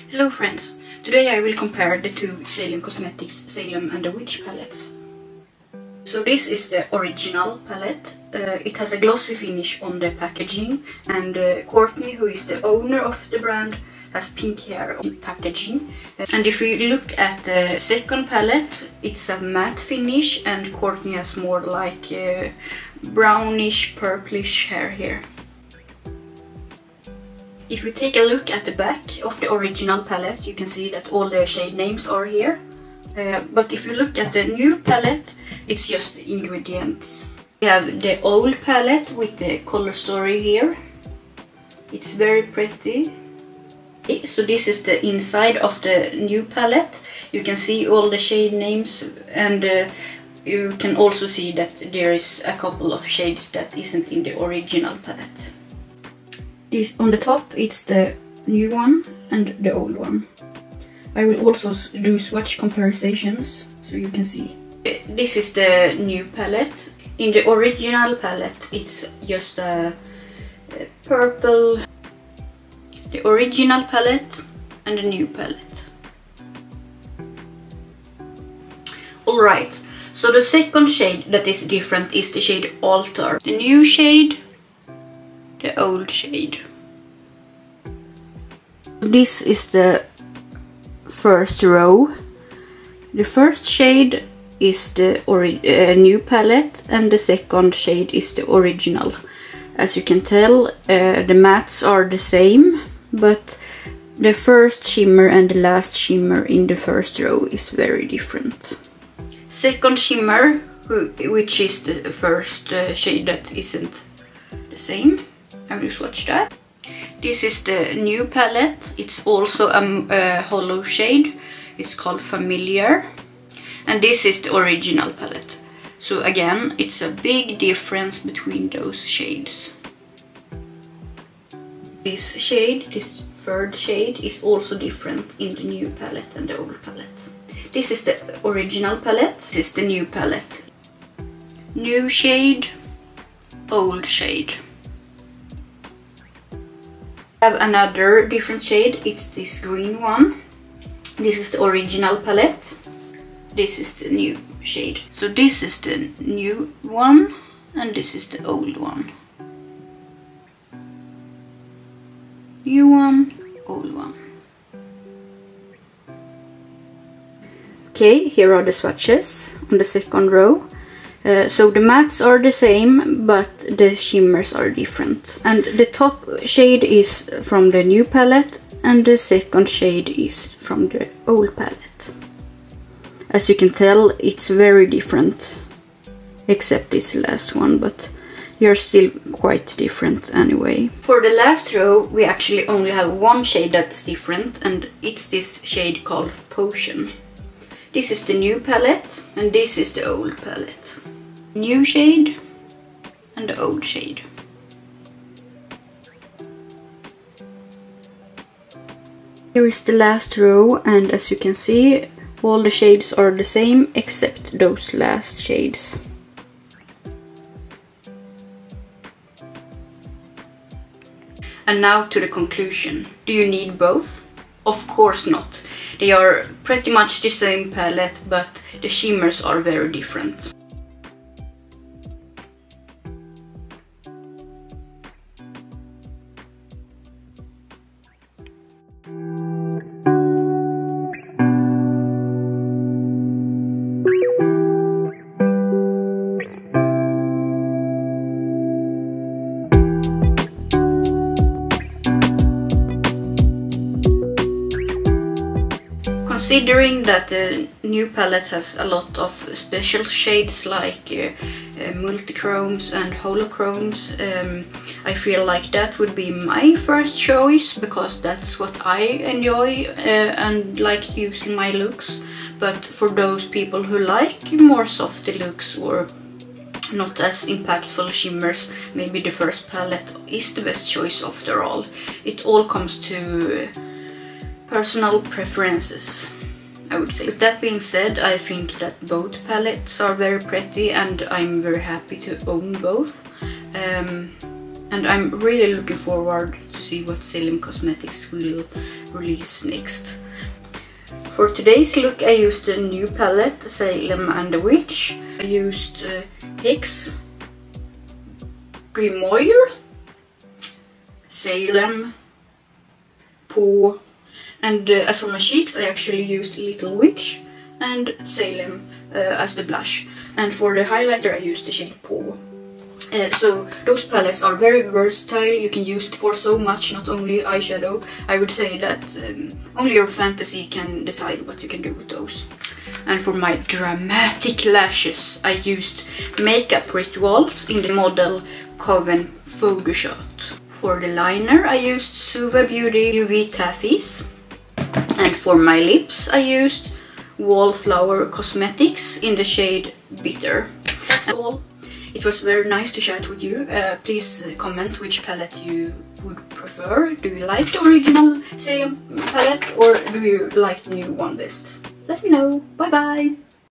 Hello friends, today I will compare the two Salem Cosmetics Salem and the Witch palettes. So this is the original palette. It has a glossy finish on the packaging, and Courtney, who is the owner of the brand, has pink hair on packaging. And if we look at the second palette, it's a matte finish and Courtney has more like brownish purplish hair here. If we take a look at the back of the original palette, you can see that all the shade names are here. But if you look at the new palette, it's just the ingredients. We have the old palette with the color story here. It's very pretty. So this is the inside of the new palette. You can see all the shade names, and you can also see that there is a couple of shades that isn't in the original palette. This on the top, it's the new one and the old one. I will also do swatch comparisons so you can see. This is the new palette. In the original palette, it's just a purple. The original palette and the new palette. Alright, so the second shade that is different is the shade Altar. The new shade, the old shade. This is the first row. The first shade is the new palette and the second shade is the original. As you can tell, the mattes are the same, but the first shimmer and the last shimmer in the first row is very different. Second shimmer, which is the first shade that isn't the same. I will swatch that. This is the new palette. It's also a hollow shade. It's called Familiar. And this is the original palette. So again, it's a big difference between those shades. This shade, this third shade, is also different in the new palette and the old palette. This is the original palette. This is the new palette. New shade, old shade. I have another different shade. It's this green one. This is the original palette. This is the new shade. So this is the new one and this is the old one. New one, old one. Okay, here are the swatches on the second row. So the mattes are the same, but the shimmers are different. And the top shade is from the new palette and the second shade is from the old palette. As you can tell, it's very different, except this last one, but they're still quite different anyway. For the last row, we actually only have one shade that's different, and it's this shade called Potion. This is the new palette, and this is the old palette. New shade and the old shade. Here is the last row, and as you can see, all the shades are the same except those last shades. And now to the conclusion. Do you need both? Of course not. They are pretty much the same palette, but the shimmers are very different. Considering that the new palette has a lot of special shades like multichromes and holochromes, I feel like that would be my first choice because that's what I enjoy and like to use in my looks. But for those people who like more softer looks or not as impactful shimmers, maybe the first palette is the best choice after all. It all comes to personal preferences, I would say. With that being said, I think that both palettes are very pretty and I'm very happy to own both. And I'm really looking forward to see what Salem Cosmetics will release next. For today's look I used a new palette, Salem and the Witch. I used Hex, Grimoire, Salem, Paw, and as for my cheeks I actually used Little Witch and Salem as the blush. And for the highlighter I used the shade Paw. So those palettes are very versatile, you can use it for so much, not only eyeshadow. I would say that only your fantasy can decide what you can do with those. And for my dramatic lashes I used Makeup Ritualz in the model Coven Photoshop. For the liner I used Suva Beauty UV Taffies. And for my lips I used Wallflower Cosmetics in the shade Bitter. That's all. It was very nice to chat with you. Please comment which palette you would prefer. Do you like the original Salem palette or do you like the new one best? Let me know. Bye bye!